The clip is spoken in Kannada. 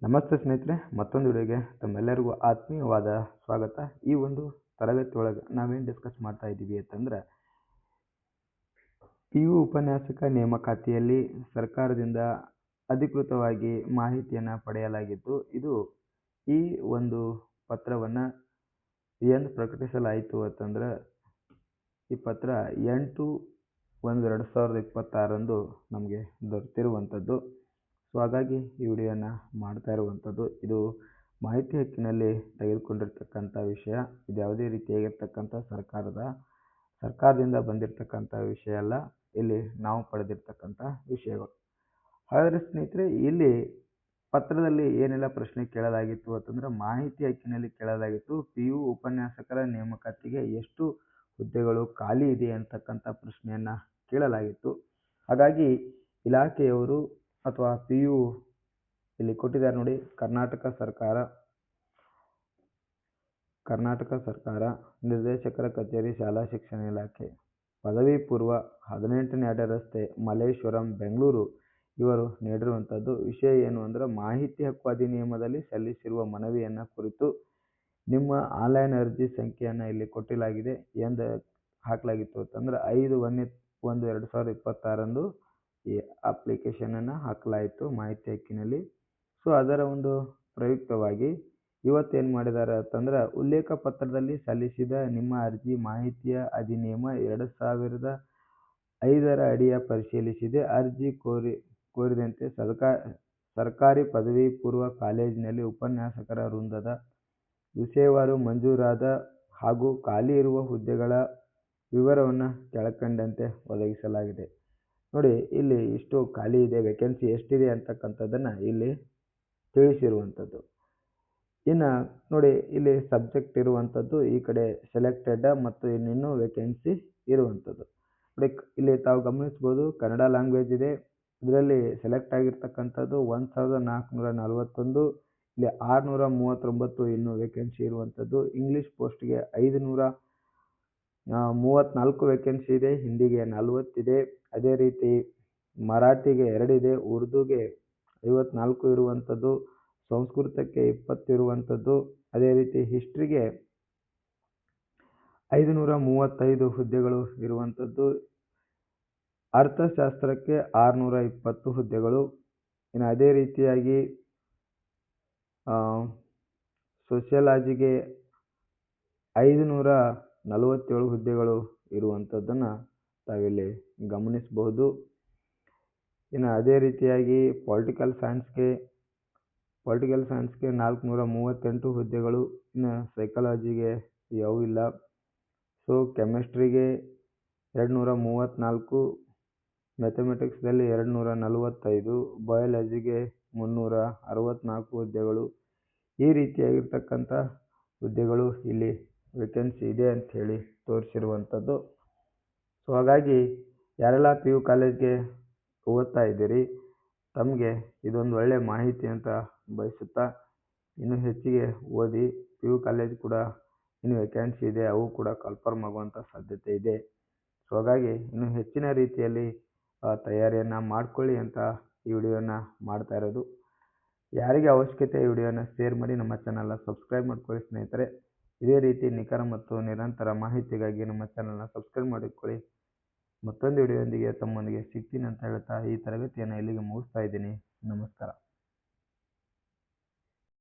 ನಮಸ್ತೆ ಸ್ನೇಹಿತರೆ, ಮತ್ತೊಂದು ವಿಡಿಯೋಗೆ ತಮ್ಮೆಲ್ಲರಿಗೂ ಆತ್ಮೀಯವಾದ ಸ್ವಾಗತ. ಈ ಒಂದು ತರಗತಿ ಒಳಗೆ ನಾವೇನು ಡಿಸ್ಕಸ್ ಮಾಡ್ತಾ ಇದ್ದೀವಿ ಅಂತಂದ್ರೆ, PU ಉಪನ್ಯಾಸಕ ನೇಮಕಾತಿಯಲ್ಲಿ ಸರ್ಕಾರದಿಂದ ಅಧಿಕೃತವಾಗಿ ಮಾಹಿತಿಯನ್ನು ಪಡೆಯಲಾಗಿದ್ದು, ಈ ಒಂದು ಪತ್ರವನ್ನು ಎಂದು ಪ್ರಕಟಿಸಲಾಯಿತು ಅಂತಂದ್ರೆ, ಈ ಪತ್ರ 8/1/2026 ನಮಗೆ ದೊರೆತಿರುವಂಥದ್ದು. ಸೊ ಹಾಗಾಗಿ ಈ ವಿಡಿಯೋನ ಮಾಡ್ತಾ ಇರುವಂಥದ್ದು. ಇದು ಮಾಹಿತಿ ಹಕ್ಕಿನಲ್ಲಿ ತೆಗೆದುಕೊಂಡಿರ್ತಕ್ಕಂಥ ವಿಷಯ. ಇದು ಯಾವುದೇ ರೀತಿಯಾಗಿರ್ತಕ್ಕಂಥ ಸರ್ಕಾರದಿಂದ ಬಂದಿರತಕ್ಕಂಥ ವಿಷಯ ಅಲ್ಲ. ಇಲ್ಲಿ ನಾವು ಪಡೆದಿರ್ತಕ್ಕಂಥ ವಿಷಯಗಳು. ಹಾಗಾದರೆ ಸ್ನೇಹಿತರೆ, ಇಲ್ಲಿ ಪತ್ರದಲ್ಲಿ ಏನೆಲ್ಲ ಪ್ರಶ್ನೆ ಕೇಳಲಾಗಿತ್ತು ಅಂತಂದ್ರೆ, ಮಾಹಿತಿ ಹಕ್ಕಿನಲ್ಲಿ ಕೇಳಲಾಗಿತ್ತು PU ಉಪನ್ಯಾಸಕರ ನೇಮಕಾತಿಗೆ ಎಷ್ಟು ಹುದ್ದೆಗಳು ಖಾಲಿ ಇದೆ ಅಂತಕ್ಕಂಥ ಪ್ರಶ್ನೆಯನ್ನು ಕೇಳಲಾಗಿತ್ತು. ಹಾಗಾಗಿ ಇಲಾಖೆಯವರು ಅಥವಾ PU ಇಲ್ಲಿ ಕೊಟ್ಟಿದ್ದಾರೆ ನೋಡಿ, ಕರ್ನಾಟಕ ಸರ್ಕಾರ ನಿರ್ದೇಶಕರ ಕಚೇರಿ, ಶಾಲಾ ಶಿಕ್ಷಣ ಇಲಾಖೆ, ಪದವಿ ಪೂರ್ವ, 18ನೇ ಅಡ್ಡ ರಸ್ತೆ, ಮಲ್ಲೇಶ್ವರಂ, ಬೆಂಗಳೂರು. ಇವರು ನೀಡಿರುವಂಥದ್ದು ವಿಷಯ ಏನು ಅಂದರೆ, ಮಾಹಿತಿ ಹಕ್ಕು ಅಧಿನಿಯಮದಲ್ಲಿ ಸಲ್ಲಿಸಿರುವ ಮನವಿಯನ್ನು ಕುರಿತು ನಿಮ್ಮ ಆನ್ಲೈನ್ ಅರ್ಜಿ ಸಂಖ್ಯೆಯನ್ನು ಇಲ್ಲಿ ಕೊಟ್ಟಿಲಾಗಿದೆ ಎಂದು ಹಾಕಲಾಗಿತ್ತು ಅಂತಂದ್ರೆ 5/1/2026 ಈ ಅಪ್ಲಿಕೇಶನನ್ನು ಹಾಕಲಾಯಿತು ಮಾಹಿತಿ ಹಕ್ಕಿನಲ್ಲಿ. ಸೊ ಅದರ ಒಂದು ಪ್ರಯುಕ್ತವಾಗಿ ಇವತ್ತೇನು ಮಾಡಿದ್ದಾರೆ ಅಂತಂದ್ರೆ, ಉಲ್ಲೇಖ ಪತ್ರದಲ್ಲಿ ಸಲ್ಲಿಸಿದ ನಿಮ್ಮ ಅರ್ಜಿ ಮಾಹಿತಿಯ ಅಧಿನಿಯಮ 2005 ಅಡಿಯ ಪರಿಶೀಲಿಸಿದೆ. ಅರ್ಜಿ ಕೋರಿದಂತೆ ಸರ್ಕಾರಿ ಪದವಿ ಪೂರ್ವ ಕಾಲೇಜಿನಲ್ಲಿ ಉಪನ್ಯಾಸಕರ ವೃಂದದ ವಿಷಯವಾರು ಮಂಜೂರಾದ ಹಾಗೂ ಖಾಲಿ ಇರುವ ಹುದ್ದೆಗಳ ವಿವರವನ್ನು ಕೆಳಕಂಡಂತೆ ಒದಗಿಸಲಾಗಿದೆ. ನೋಡಿ, ಇಲ್ಲಿ ಇಷ್ಟು ಖಾಲಿ ಇದೆ, ವೇಕೆನ್ಸಿ ಎಷ್ಟಿದೆ ಅಂತಕ್ಕಂಥದ್ದನ್ನು ಇಲ್ಲಿ ತಿಳಿಸಿರುವಂಥದ್ದು. ಇನ್ನು ನೋಡಿ, ಇಲ್ಲಿ ಸಬ್ಜೆಕ್ಟ್ ಇರುವಂಥದ್ದು, ಈ ಕಡೆ ಸೆಲೆಕ್ಟೆಡ್ ಮತ್ತು ಇನ್ನಿನ್ನೂ ವೇಕೆನ್ಸಿ ಇರುವಂಥದ್ದು. ನೋಡಿ, ಇಲ್ಲಿ ತಾವು ಗಮನಿಸ್ಬೋದು, ಕನ್ನಡ ಲ್ಯಾಂಗ್ವೇಜ್ ಇದೆ. ಇದರಲ್ಲಿ ಸೆಲೆಕ್ಟ್ ಆಗಿರ್ತಕ್ಕಂಥದ್ದು 1441, ಇಲ್ಲಿ 639 ಇನ್ನೂ ವೇಕೆನ್ಸಿ ಇರುವಂಥದ್ದು. ಇಂಗ್ಲೀಷ್ ಪೋಸ್ಟ್ಗೆ 534 ವೇಕೆನ್ಸಿ ಇದೆ, ಹಿಂದಿಗೆ 40 ಇದೆ. ಅದೇ ರೀತಿ ಮರಾಠಿಗೆ 2 ಇದೆ, ಉರ್ದುಗೆ 54 ಇರುವಂಥದ್ದು, ಸಂಸ್ಕೃತಕ್ಕೆ 20 ಇರುವಂಥದ್ದು. ಅದೇ ರೀತಿ ಹಿಸ್ಟ್ರಿಗೆ 535 ಹುದ್ದೆಗಳು ಇರುವಂಥದ್ದು. ಅರ್ಥಶಾಸ್ತ್ರಕ್ಕೆ 620 ಹುದ್ದೆಗಳು. ಇನ್ನು ಅದೇ ರೀತಿಯಾಗಿ ಸೋಷಿಯಾಲಜಿಗೆ 547 ಹುದ್ದೆಗಳು ಇರುವಂಥದ್ದನ್ನು ತಾವಿಲ್ಲಿ ಗಮನಿಸಬಹುದು. ಇನ್ನು ಅದೇ ರೀತಿಯಾಗಿ ಪೊಲಿಟಿಕಲ್ ಸೈನ್ಸ್ಗೆ 438 ಹುದ್ದೆಗಳು. ಇನ್ನು ಸೈಕಾಲಜಿಗೆ ಯಾವ ಇಲ್ಲ. ಸೊ ಕೆಮಿಸ್ಟ್ರಿಗೆ 234, ಮ್ಯಾಥಮೆಟಿಕ್ಸ್ದಲ್ಲಿ 245, ಬಯಾಲಜಿಗೆ 364 ಹುದ್ದೆಗಳು. ಈ ರೀತಿಯಾಗಿರ್ತಕ್ಕಂಥ ಹುದ್ದೆಗಳು ಇಲ್ಲಿ ವೇಕೆನ್ಸಿ ಇದೆ ಅಂಥೇಳಿ ತೋರಿಸಿರುವಂಥದ್ದು. ಸೊ ಹಾಗಾಗಿ ಯಾರೆಲ್ಲ PU ಕಾಲೇಜ್ಗೆ ಓದ್ತಾ ಇದ್ದೀರಿ, ತಮಗೆ ಇದೊಂದು ಒಳ್ಳೆಯ ಮಾಹಿತಿ ಅಂತ ಬಯಸುತ್ತಾ, ಇನ್ನೂ ಹೆಚ್ಚಿಗೆ ಓದಿ. PU ಕಾಲೇಜ್ ಕೂಡ ಇನ್ನೂ ವೇಕೆನ್ಸಿ ಇದೆ, ಅವು ಕೂಡ ಕನ್ಫರ್ಮ್ ಆಗುವಂಥ ಸಾಧ್ಯತೆ ಇದೆ. ಸೊ ಹಾಗಾಗಿ ಇನ್ನೂ ಹೆಚ್ಚಿನ ರೀತಿಯಲ್ಲಿ ತಯಾರಿಯನ್ನು ಮಾಡ್ಕೊಳ್ಳಿ ಅಂತ ಈ ವಿಡಿಯೋನ ಮಾಡ್ತಾ ಇರೋದು. ಯಾರಿಗೆ ಅವಶ್ಯಕತೆ ಈ ವಿಡಿಯೋನ ಶೇರ್ ಮಾಡಿ, ನಮ್ಮ ಚಾನಲ್ನ ಸಬ್ಸ್ಕ್ರೈಬ್ ಮಾಡ್ಕೊಳ್ಳಿ ಸ್ನೇಹಿತರೆ. ಇದೇ ರೀತಿ ನಿಖರ ಮತ್ತು ನಿರಂತರ ಮಾಹಿತಿಗಾಗಿ ನಮ್ಮ ಚಾನಲ್ನ ಸಬ್ಸ್ಕ್ರೈಬ್ ಮಾಡಿಕೊಳ್ಳಿ. ಮತ್ತೊಂದು ವಿಡಿಯೋದೊಂದಿಗೆ ತಮ್ಮೊಂದಿಗೆ ಸಿಗ್ತೀನಿ ಅಂತ ಹೇಳ್ತಾ ಈ ತರಗತಿಯನ್ನು ಇಲ್ಲಿಗೆ ಮುಗಿಸ್ತಾ ಇದ್ದೀನಿ. ನಮಸ್ಕಾರ.